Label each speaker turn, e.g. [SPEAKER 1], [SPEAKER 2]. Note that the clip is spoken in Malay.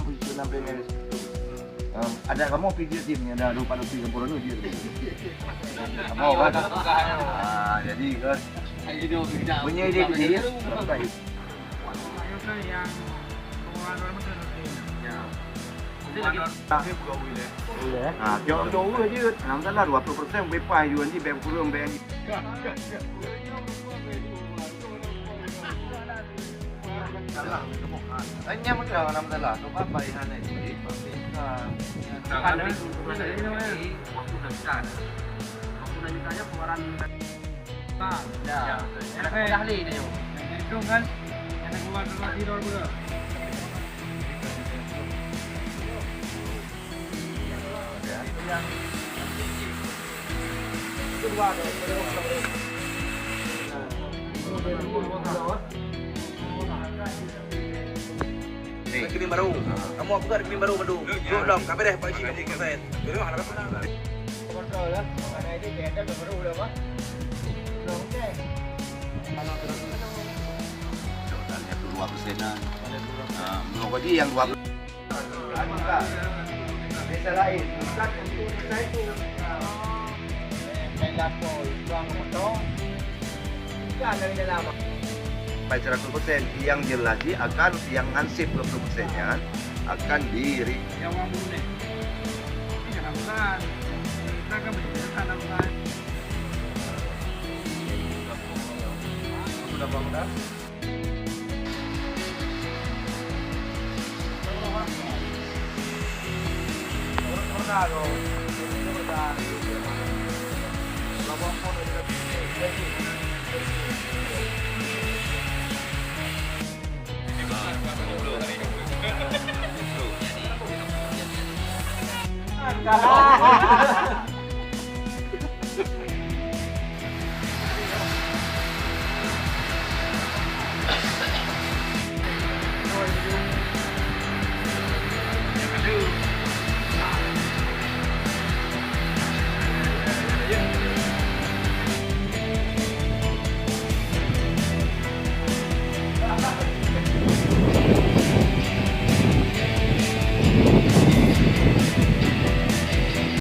[SPEAKER 1] posisional PNS. Ada kamu video timnya ada lupa di Sempurna dia. Mau kan? Jadi kan punya ide dia. Chỗ chứ làm rất là 20% với phải yuan đi bèm kurang bèm. Anh em chờ làm là có bắt bài hai này thì kan ini waktu besar. Waktu ditanya keluaran ya. Enak ahli ini yo. Itu kan enak keluar tidur juga.
[SPEAKER 2] Nih, rekening baru. Kamu buka rekening baru, Madu. Belum, kami deh Pak Haji kasih ke saya. Jadi mana dapat?
[SPEAKER 1] Kontrol lah. Mana ini beda baru udah mah. Belum deh. Totalnya 2%-an. Belum gaji yang 2%. Desa lain, bukan untuk desa itu. Lapo, uang motor. Kan dari dalam. Baik 100%, yang jelas akan yang hansip 20%-nya akan diri.
[SPEAKER 3] Yang uang dulu nih. Ini kan bulan. Kita kan berjalan bulan.
[SPEAKER 1] Sudah bangun. Kalah.